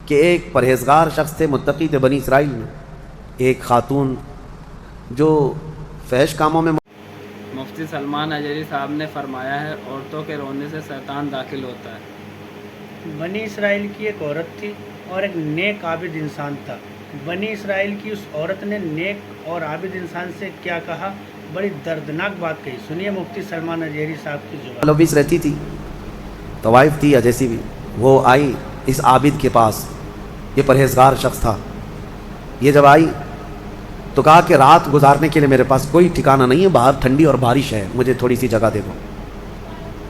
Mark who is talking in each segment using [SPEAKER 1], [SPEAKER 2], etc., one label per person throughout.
[SPEAKER 1] کہ ایک پرہیزگار شخص تھے، متقی تھے بنی اسرائیل میں، ایک خاتون جو فحش کاموں میں
[SPEAKER 2] مفتی سلمان اجری صاحب نے فرمایا ہے عورتوں کے رونے سے شیطان داخل ہوتا ہے۔
[SPEAKER 3] بنی اسرائیل کی ایک عورت تھی اور ایک نیک عابد انسان تھا۔ بنی اسرائیل کی اس عورت نے نیک اور عابد انسان سے کیا کہا، بڑی دردناک بات کہی۔ سنیے مفتی سلمان اجری صاحب کی زبان۔
[SPEAKER 1] لوبیس رہتی تھی، طوائف تھی یا جیسی بھی، وہ آئی اس عابد کے پاس، یہ پرہیزگار شخص تھا۔ یہ جب آئی تو کہا کہ رات گزارنے کے لیے میرے پاس کوئی ٹھکانہ نہیں ہے، باہر ٹھنڈی اور بارش ہے، مجھے تھوڑی سی جگہ دے دو۔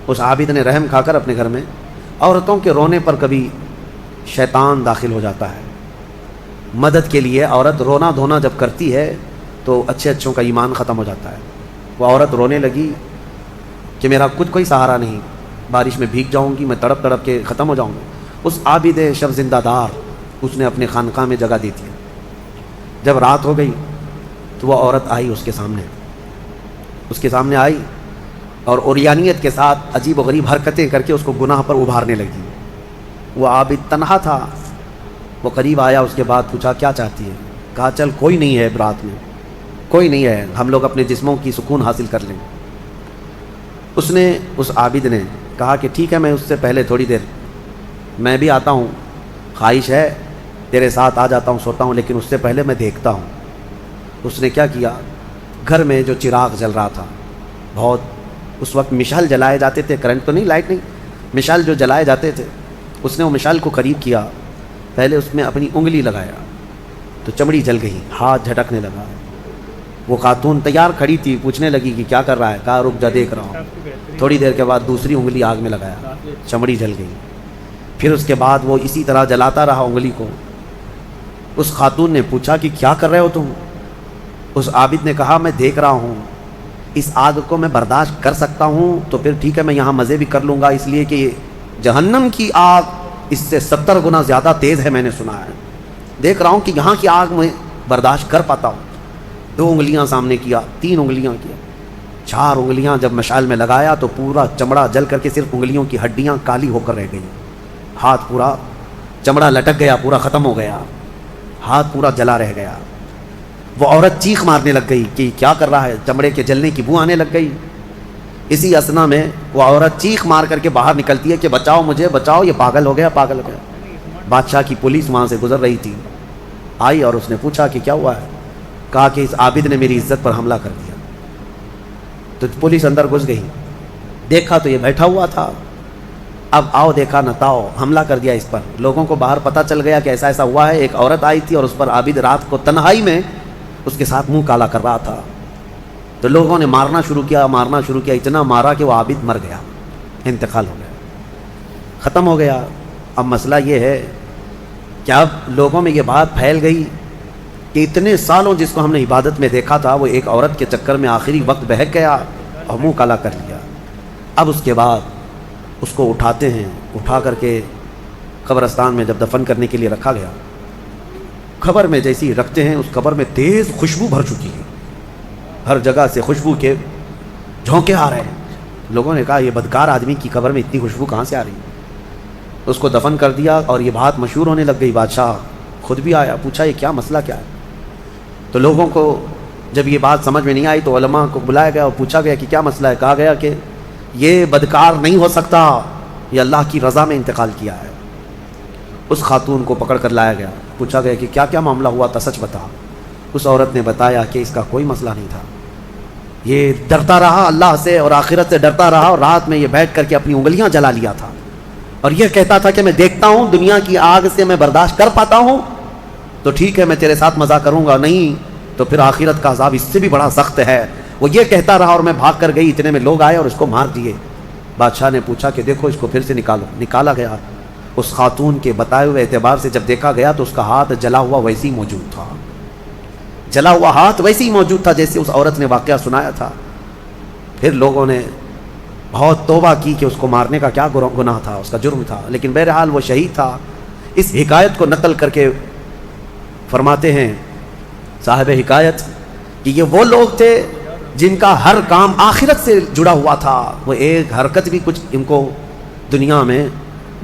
[SPEAKER 1] اس عابد نے رحم کھا کر اپنے گھر میں عورتوں کے رونے پر کبھی شیطان داخل ہو جاتا ہے۔ مدد کے لیے عورت رونا دھونا جب کرتی ہے تو اچھے اچھوں کا ایمان ختم ہو جاتا ہے۔ وہ عورت رونے لگی کہ میرا کچھ کوئی سہارا نہیں، بارش میں بھیگ جاؤں گی، میں تڑپ تڑپ کے ختم ہو جاؤں گا۔ اس عابد شب زندہ دار اس نے اپنے خانقاہ میں جگہ دی تھی۔ جب رات ہو گئی تو وہ عورت آئی اس کے سامنے آئی اور اوریانیت کے ساتھ عجیب و غریب حرکتیں کر کے اس کو گناہ پر ابھارنے لگی۔ وہ عابد تنہا تھا، وہ قریب آیا، اس کے بعد پوچھا کیا چاہتی ہے؟ کہا چل کوئی نہیں ہے رات میں، کوئی نہیں ہے، ہم لوگ اپنے جسموں کی سکون حاصل کر لیں۔ اس عابد نے کہا کہ ٹھیک ہے، میں اس سے پہلے تھوڑی دیر میں بھی آتا ہوں، خواہش ہے تیرے ساتھ آ جاتا ہوں، سوتا ہوں، لیکن اس سے پہلے میں دیکھتا ہوں۔ اس نے کیا کیا، گھر میں جو چراغ جل رہا تھا، بہت اس وقت مشعل جلائے جاتے تھے، کرنٹ تو نہیں، لائٹ نہیں، مشعل جو جلائے جاتے تھے، اس نے وہ مشعل کو قریب کیا، پہلے اس میں اپنی انگلی لگایا تو چمڑی جل گئی، ہاتھ جھٹکنے لگا۔ وہ خاتون تیار کھڑی تھی، پوچھنے لگی کہ کیا کر رہا ہے؟ کہا رک جا دیکھ رہا ہوں۔ تھوڑی دیر کے بعد دوسری انگلی آگ میں لگایا، چمڑی جل گئی۔ پھر اس کے بعد وہ اسی طرح جلاتا رہا انگلی کو۔ اس خاتون نے پوچھا کہ کیا کر رہے ہو تم؟ اس عابد نے کہا میں دیکھ رہا ہوں، اس آگ کو میں برداشت کر سکتا ہوں تو پھر ٹھیک ہے، میں یہاں مزے بھی کر لوں گا، اس لیے کہ جہنم کی آگ اس سے 70 گنا زیادہ تیز ہے، میں نے سنا ہے۔ دیکھ رہا ہوں کہ یہاں کی آگ میں برداشت کر پاتا ہوں۔ 2 انگلیاں سامنے کیا، 3 انگلیاں کیا، 4 انگلیاں جب مشعل میں لگایا تو پورا چمڑا جل کر کے صرف انگلیوں کی ہڈیاں کالی ہو کر رہ گئی، ہاتھ پورا چمڑا لٹک گیا، پورا ختم ہو گیا، ہاتھ پورا جلا رہ گیا۔ وہ عورت چیخ مارنے لگ گئی کہ کیا کر رہا ہے، چمڑے کے جلنے کی بو آنے لگ گئی۔ اسی اثنا میں وہ عورت چیخ مار کر کے باہر نکلتی ہے کہ بچاؤ مجھے، بچاؤ، یہ پاگل ہو گیا، پاگل ہو گیا۔ بادشاہ کی پولیس وہاں سے گزر رہی تھی، آئی اور اس نے پوچھا کہ کیا ہوا ہے؟ کہا کہ اس عابد نے میری عزت پر حملہ کر دیا۔ تو پولیس اندر گھس گئی، دیکھا تو یہ بیٹھا ہوا تھا، اب آؤ دیکھا نہ تاؤ، حملہ کر دیا اس پر۔ لوگوں کو باہر پتہ چل گیا کہ ایسا ایسا ہوا ہے، ایک عورت آئی تھی اور اس پر عابد رات کو تنہائی میں اس کے ساتھ منہ کالا کر رہا تھا۔ تو لوگوں نے مارنا شروع کیا، اتنا مارا کہ وہ عابد مر گیا، انتقال ہو گیا، ختم ہو گیا۔ اب مسئلہ یہ ہے کہ اب لوگوں میں یہ بات پھیل گئی کہ اتنے سالوں جس کو ہم نے عبادت میں دیکھا تھا، وہ ایک عورت کے چکر میں آخری وقت بہک گیا اور منہ کالا کر لیا۔ اب اس کے بعد اس کو اٹھاتے ہیں، اٹھا کر کے قبرستان میں جب دفن کرنے کے لیے رکھا گیا، قبر میں جیسی ہی رکھتے ہیں، اس قبر میں تیز خوشبو بھر چکی ہے، ہر جگہ سے خوشبو کے جھونکے آ رہے ہیں۔ لوگوں نے کہا یہ بدکار آدمی کی قبر میں اتنی خوشبو کہاں سے آ رہی ہے؟ اس کو دفن کر دیا اور یہ بات مشہور ہونے لگ گئی۔ بادشاہ خود بھی آیا، پوچھا یہ کیا مسئلہ کیا ہے؟ تو لوگوں کو جب یہ بات سمجھ میں نہیں آئی تو علماء کو بلایا گیا اور پوچھا گیا کہ کیا مسئلہ ہے؟ کہا گیا کہ یہ بدکار نہیں ہو سکتا، یہ اللہ کی رضا میں انتقال کیا ہے۔ اس خاتون کو پکڑ کر لایا گیا، پوچھا گیا کہ کیا کیا معاملہ ہوا تھا، سچ بتا۔ اس عورت نے بتایا کہ اس کا کوئی مسئلہ نہیں تھا، یہ ڈرتا رہا اللہ سے اور آخرت سے ڈرتا رہا، اور رات میں یہ بیٹھ کر کے اپنی انگلیاں جلا لیا تھا، اور یہ کہتا تھا کہ میں دیکھتا ہوں دنیا کی آگ سے میں برداشت کر پاتا ہوں تو ٹھیک ہے میں تیرے ساتھ مزہ کروں گا، نہیں تو پھر آخرت کا عذاب اس سے بھی بڑا سخت ہے۔ وہ یہ کہتا رہا اور میں بھاگ کر گئی، اتنے میں لوگ آئے اور اس کو مار دیے۔ بادشاہ نے پوچھا کہ دیکھو اس کو پھر سے نکالو، نکالا گیا۔ اس خاتون کے بتائے ہوئے اعتبار سے جب دیکھا گیا تو اس کا ہاتھ جلا ہوا ویسے ہی موجود تھا، جلا ہوا ہاتھ ویسے ہی موجود تھا جیسے اس عورت نے واقعہ سنایا تھا۔ پھر لوگوں نے بہت توبہ کی کہ اس کو مارنے کا کیا گناہ تھا، اس کا جرم تھا، لیکن بہرحال وہ شہید تھا۔ اس حکایت کو نقل کر کے فرماتے ہیں صاحب حکایت کہ یہ وہ لوگ تھے جن کا ہر کام آخرت سے جڑا ہوا تھا، وہ ایک حرکت بھی کچھ ان کو دنیا میں